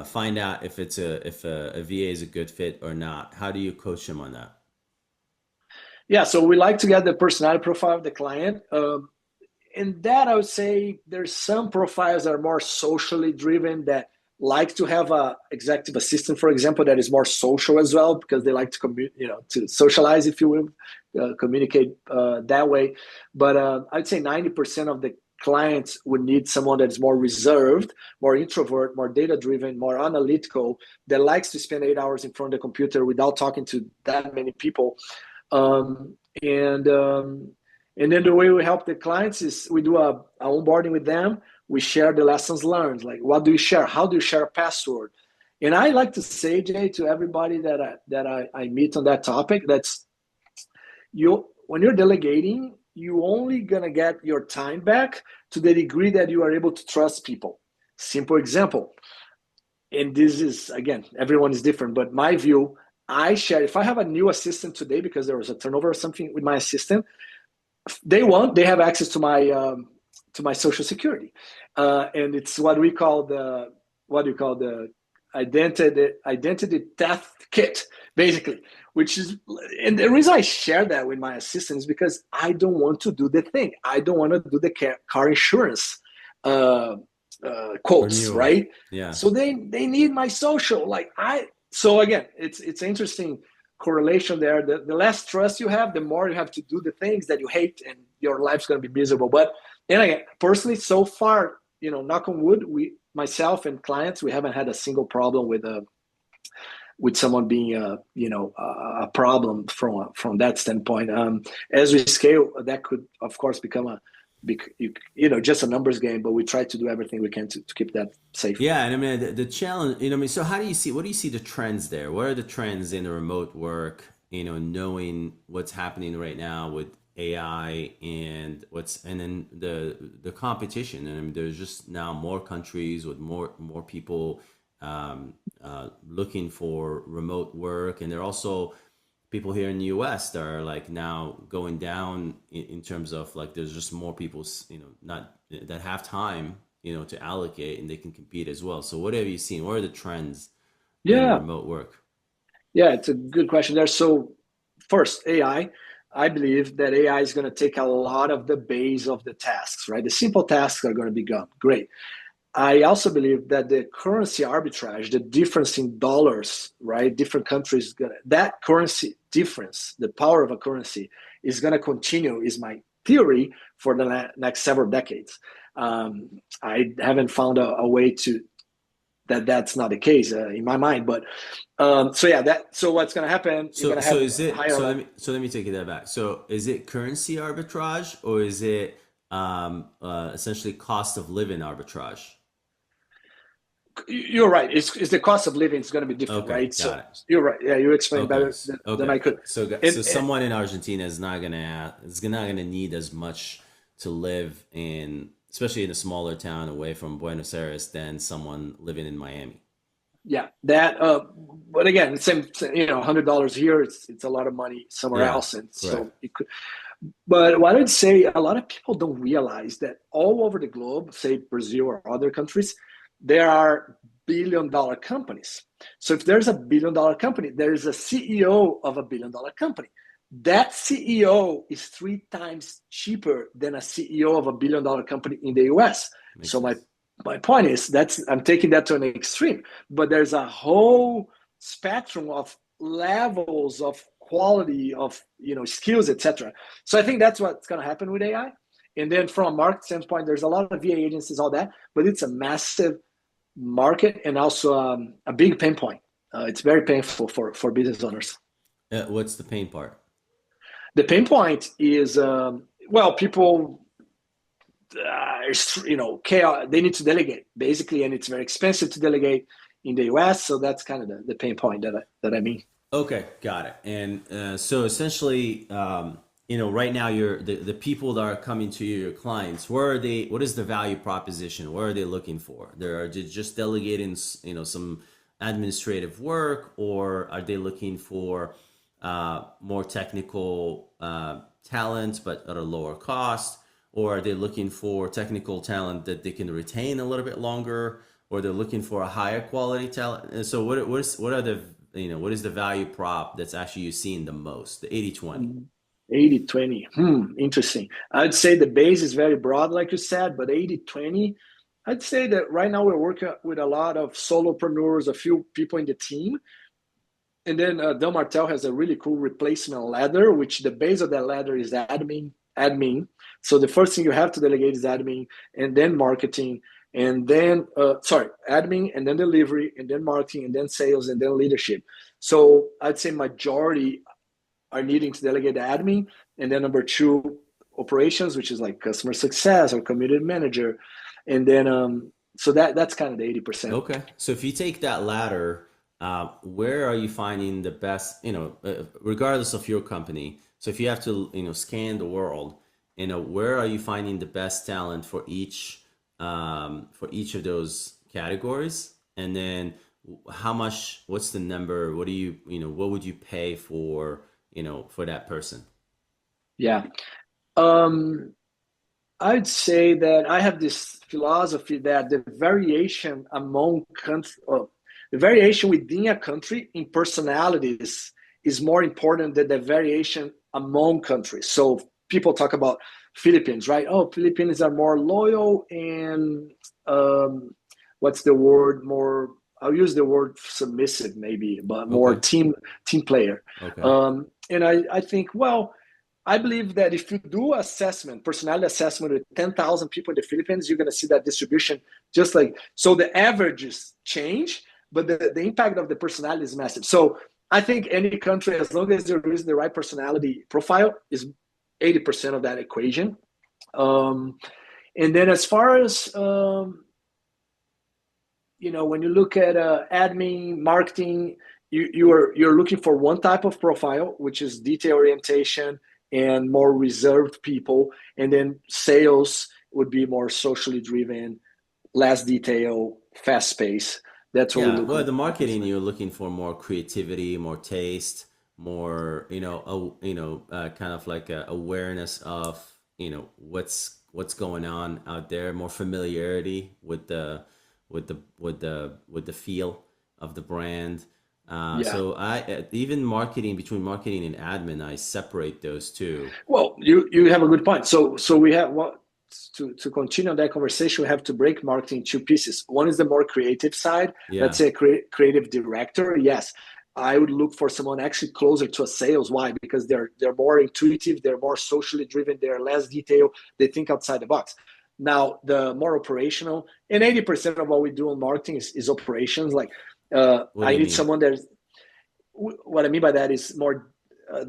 find out if a VA is a good fit or not? How do you coach them on that? Yeah, so we like to get the personality profile of the client. And that I would say there's some profiles that are more socially driven that like to have a executive assistant, for example, that is more social as well because they like to to socialize, if you will, communicate that way. But I'd say 90% of the clients would need someone that's more reserved, more introvert, more data driven, more analytical, that likes to spend 8 hours in front of the computer without talking to that many people. Um, and um, and then the way we help the clients is we do a onboarding with them. We share the lessons learned. Like, what do you share? How do you share a password? And I like to say, Jay, to everybody that I meet on that topic, that's you when you're delegating, you only gonna get your time back to the degree that you are able to trust people. Simple example. And this is, again, everyone is different, but my view, I share, if I have a new assistant today because there was a turnover or something with my assistant, they have access to my social security, and it's what we call the identity theft kit, basically, which is, and the reason I share that with my assistant is because I don't want to do the thing. I don't want to do the car insurance uh, quotes, Renewal. right? Yeah. So they need my social. Like so again, it's interesting correlation there. The less trust you have, the more you have to do the things that you hate, and your life's going to be miserable. But and again, personally, so far, knock on wood, myself and clients, we haven't had a single problem with someone being a problem from that standpoint. As we scale, that could of course become a big, just a numbers game, but we try to do everything we can to keep that safe. Yeah, and I mean the challenge, I mean, so what do you see the trends there? What are the trends in the remote work, knowing what's happening right now with AI and then the competition. And I mean there's just now more countries with more people looking for remote work, and there are also people here in the US that are like now going down in terms of like there's just more people not that have time to allocate, and they can compete as well. So what have you seen? What are the trends in Yeah, remote work? yeah, it's a good question there. So first, AI. I believe that AI is going to take a lot of the base of the tasks, right? The simple tasks are going to be gone. Great. I also believe that the currency arbitrage, the difference in dollars, right? Different countries, that currency difference, the power of a currency is going to continue, is my theory, for the next several decades. I haven't found a way to that's not the case in my mind, but so what's going to happen? You're going to have higher level. Let me take that back. So is it currency arbitrage, or is it essentially cost of living arbitrage? You're right. It's the cost of living is going to be different, Okay, right? got So it. you're right. Yeah, you explained Okay, better than I could. so someone in Argentina is not gonna need as much to live in, especially in a smaller town away from Buenos Aires, than someone living in Miami. Yeah, that. But again, the same. $100 here. It's a lot of money somewhere Yeah, else, and correct. so it could. But what I'd say, a lot of people don't realize that all over the globe, say Brazil or other countries, there are billion-dollar companies. So if there's a billion-dollar company, there is a CEO of a billion-dollar company. That CEO is 3 times cheaper than a CEO of a billion-dollar company in the US. Makes So sense. my point is I'm taking that to an extreme, but there's a whole spectrum of levels of quality of skills, etc. So I think that's what's going to happen with AI. And then from a market standpoint, there's a lot of VA agencies, all that, but it's a massive market and also a big pain point. It's very painful for business owners. What's the pain part? The pain point is people chaos. They need to delegate basically, and it's very expensive to delegate in the US. So that's kind of the pain point that I mean. Okay, got it. And so essentially, right now the people that are coming to you, your clients, where are they? What is the value proposition? What are they looking for? They're just delegating, some administrative work, or are they looking for more technical talent but at a lower cost? Or are they looking for technical talent that they can retain a little bit longer? Or they're looking for a higher quality talent? And so what are the what is the value prop that's actually you seeing the most, the 80/20? 80/20. Interesting. I'd say the base is very broad, like you said, but 80/20, I'd say that right now we're working with a lot of solopreneurs, a few people in the team. And then Del Martel has a really cool replacement ladder, which the base of that ladder is admin. So the first thing you have to delegate is admin, and then marketing, and then admin, and then delivery, and then marketing, and then sales, and then leadership. So I'd say majority are needing to delegate the admin, and then number two, operations, which is like customer success or community manager, and then so that's kind of the 80%. Okay. So if you take that ladder, where are you finding the best, regardless of your company? So if you have to, scan the world, where are you finding the best talent for each of those categories? And then what's the number? What do what would you pay for, for that person? Yeah. I'd say that I have this philosophy that the variation among countries, The variation within a country in personalities is more important than the variation among countries. So people talk about Philippines, right? Oh, Philippines are more loyal and what's the word? More, I'll use the word submissive, maybe, but more Okay. team player. Okay. And I think, well, I believe that if you do assessment, personality assessment with 10,000 people in the Philippines, you're going to see that distribution just like, so the averages change, but the impact of the personality is massive. So I think any country, as long as there is the right personality profile, is 80% of that equation. And then as far as, when you look at admin, marketing, you're looking for one type of profile, which is detail orientation and more reserved people. And then sales would be more socially driven, less detail, fast pace. That's what we Yeah, look well, at. the marketing, you're looking for more creativity, more taste, more, kind of like a awareness of, what's going on out there, more familiarity with the feel of the brand. Yeah. So even marketing, between marketing and admin, I separate those two. Well, you have a good point. So we have what to continue on that conversation. We have to break marketing in two pieces. One is the more creative side. Let's Yeah, say a creative director. Yes, I would look for someone actually closer to a sales. Why? Because they're more intuitive. They're more socially driven. They're less detailed. They think outside the box. Now, the more operational, and 80% of what we do on marketing is operations. Like, what do I you need mean? someone that, what I mean by that is more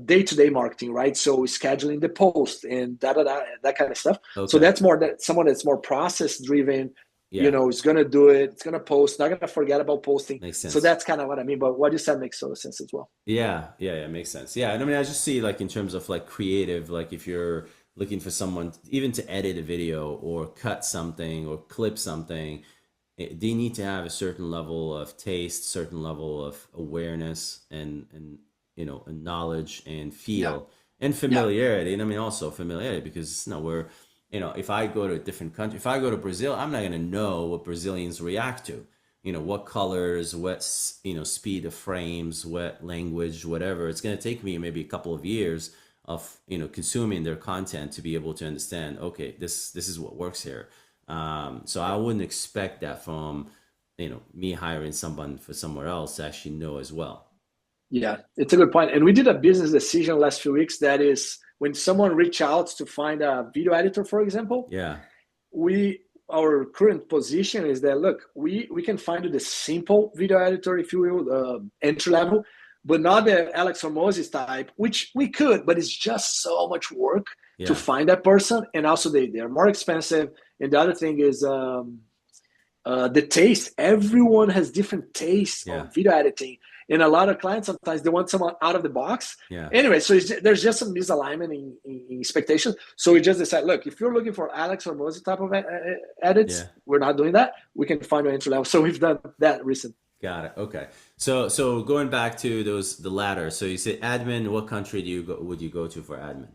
day-to-day marketing, right? So scheduling the post and that kind of stuff. So Okay. that's more that someone that's more process driven, Yeah, is going to do it, it's going to post, not going to forget about posting. makes So sense. that's kind of what I mean. But what you said makes total sense as well. Yeah, makes sense. Yeah, and I mean, I just see like in terms of like creative, like if you're looking for someone even to edit a video or cut something or clip something, they need to have a certain level of taste, certain level of awareness, and knowledge and Yeah. feel and Yeah. familiarity. And I mean, also familiarity because we're, if I go to a different country, if I go to Brazil, I'm not going to know what Brazilians react to. What colors, what speed of frames, what language, whatever. It's going to take me maybe a couple of years of consuming their content to be able to understand, okay, this is what works here. So I wouldn't expect that from me hiring someone for somewhere else to actually know as well. Yeah, it's a good point. And we did a business decision last few weeks that is when someone reach out to find a video editor, for example, Yeah, we our current position is that look, we can find you the simple video editor, if you will, entry level, but not the Alex Hormozzi's type, which we could, but it's just so much work to yeah, find that person, and also they're more expensive. And the other thing is the taste. Everyone has different tastes yeah, on video editing, and a lot of clients sometimes they want someone out of the box. yeah. Anyway, so there's just some misalignment in expectations. So we just decide, look, if you're looking for Alex or Mosey type of edits, Yeah. we're not doing that. We can find an entry level. So we've done that recently. Got it. Okay. So going back to the latter. So you said admin. What country would you go to for admin?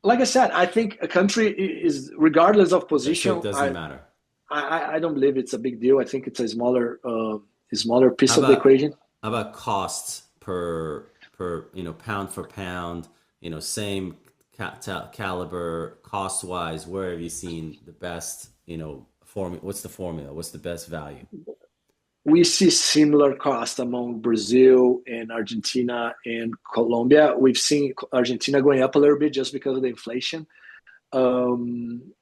Like I said, I think a country is regardless of So it position. doesn't matter. I don't believe it's a big deal. I think it's a smaller How piece of the about equation. how about costs per pound for pound, same caliber cost wise? Where have you seen the best formula? What's the formula? What's the best value? We see similar cost among Brazil and Argentina and Colombia. We've seen Argentina going up a little bit just because of the inflation. Um,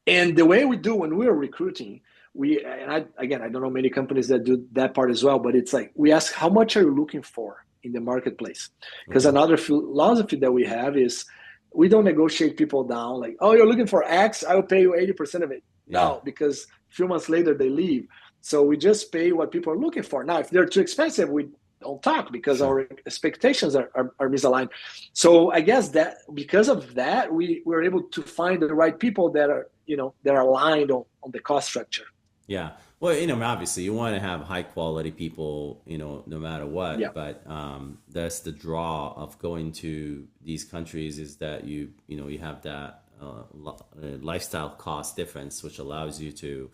and the way we do when we are recruiting, again, I don't know many companies that do that part as well, but it's like we ask, how much are you looking for in the marketplace? Because Okay. another philosophy that we have is we don't negotiate people down like, oh, you're looking for X, I will pay you 80% of it. Yeah. No, because a few months later they leave. So we just pay what people are looking for. Now, if they're too expensive, we don't talk because Sure. our expectations are misaligned. So I guess that because of that, we're able to find the right people that are aligned on the cost structure. Yeah. Well, obviously you want to have high quality people, no matter Yeah. what, but that's the draw of going to these countries is that you have that lifestyle cost difference, which allows you to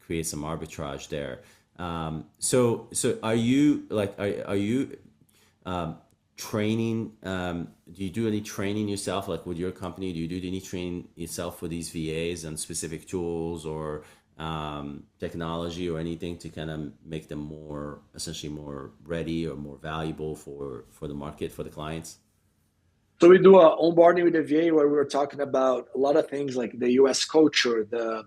create some arbitrage there. So are you like, are you training, do you do any training yourself, like with your company? Do you do any training yourself for these VAs on specific tools or technology or anything to kind of make them more, essentially more ready or more valuable for the market, for the clients? So we do a onboarding with the VA where we were talking about a lot of things like the US culture, the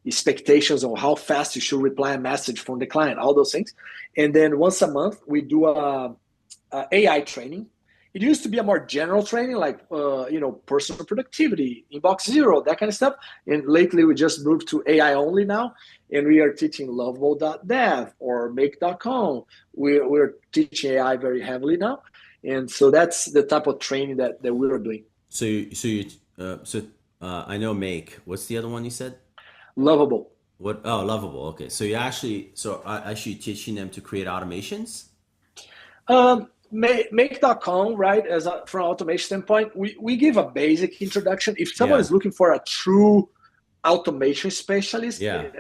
expectations on how fast you should reply a message from the client, all those things. And then once a month, we do a AI training. It used to be a more general training, like personal productivity, inbox zero, that kind of stuff. And lately, we just moved to AI only now, and we are teaching lovable.dev or make.com. We're teaching AI very heavily now, and so that's the type of training that we're doing. I know Make. What's the other one you said? Lovable. What? Oh, Lovable. Okay. So you actually, actually teaching them to create automations? Make.com, right? From an automation standpoint, we give a basic introduction. If someone Yeah. is looking for a true automation specialist, Yeah.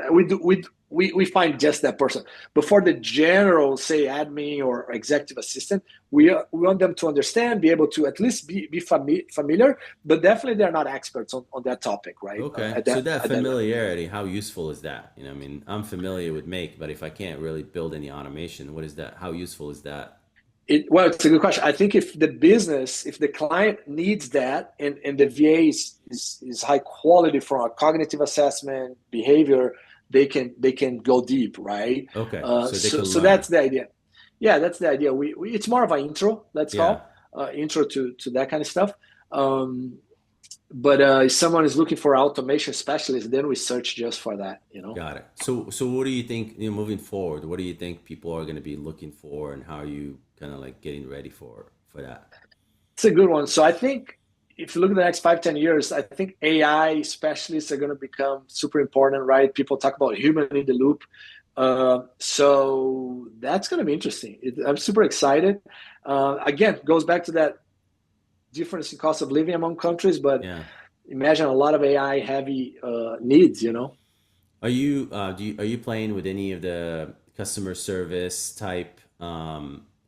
we find just that person. But for the general, say, admin or executive assistant, we want them to understand, be able to at least be familiar, but definitely they're not experts on that topic, right? Okay. So that familiarity, how useful is that? I mean, I'm familiar with Make, but if I can't really build any automation, what is that? How useful is that? Well, it's a good question. I think if the client needs that, and the VA is high quality from a cognitive assessment, behavior, they can go deep, right? Okay. So they can So learn. that's the idea. Yeah, that's the idea. We it's more of an intro, let's Yeah. call intro to that kind of stuff. But if someone is looking for automation specialist, then we search just for that. Got it. So what do you think, moving forward, what do you think people are going to be looking for, and how are you kind of like getting ready for that? It's a good one. So I think if you look at the next 5, 10 years, I think AI specialists are going to become super important, right? People talk about human in the loop. So that's going to be interesting. I'm super excited. Again, goes back to that difference in cost of living among countries, but Yeah. imagine a lot of AI heavy needs. Are you playing with any of the customer service type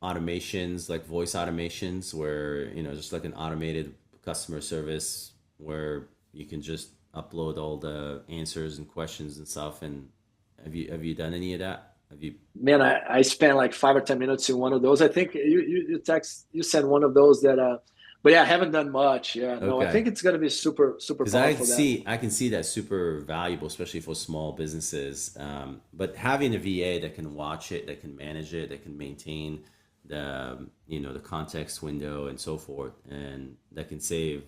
automations, like voice automations, where just like an automated customer service where you can just upload all the answers and questions and stuff? And have you done any of that? Have you? Man, I spent like 5 or 10 minutes in one of those. I think you sent one of those that but yeah, I haven't done much. Yeah, no, I Okay. think it's gonna be super, super Because I powerful. That see, I can see that super valuable, especially for small businesses. But having a VA that can watch it, that can manage it, that can maintain the context window and so forth, and that can save,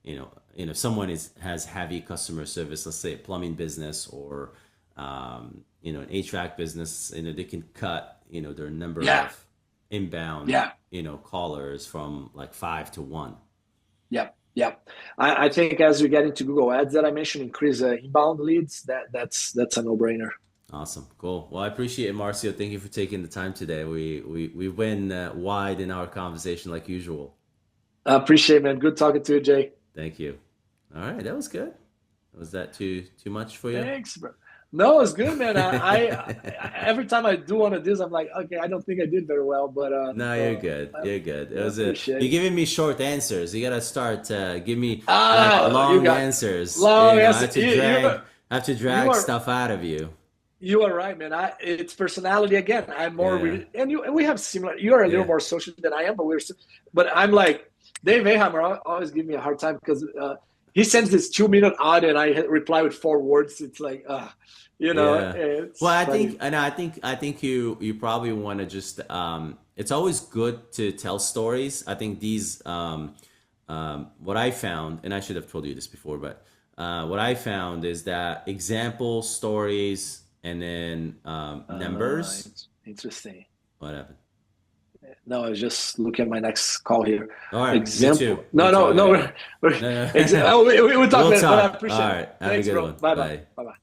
if someone has heavy customer service, let's say a plumbing business or an HVAC business, they can cut their number Yeah, of inbound yeah, callers from like 5 to 1. yeah, yeah. I think as we get into Google Ads that I mentioned, increase inbound leads. That's a no brainer. Awesome. Cool. Well, I appreciate it, Marcio. Thank you for taking the time today. We went wide in our conversation like usual. I appreciate it, man. Good talking to you, Jay. Thank you. All right, that was good. Was that too much for you? Thanks, bro. No, it's good, man. Every time I do one of these, I'm like, okay, I don't think I did very well, but No, you're good. You're good. I appreciate You're it. giving me short answers. You gotta start give me like Oh, you long got answers. long I answer. have to drag I have to You drag are stuff out of you. you are right, man. It's personality again. I'm more Yeah. and we have similar. You are a little Yeah. more social than I am, but I'm like Dave Ahammer always give me a hard time because he sends this 2 minute audio and I reply with 4 words. It's like Yeah. Well, it's I funny. think, and I think you probably want to just it's always good to tell stories. I think these what I found, and I should have told you this before, but what I found is that example stories and then numbers. It's interesting. What happened? No, I was just looking at my next call here. All right, me too. Example. Me No, too. no, I no. gotta go. No, no. We'll talk We'll later, but I talk. All appreciate it. right. Have a Thanks, good bro. one. Bye bye. Bye. Bye bye.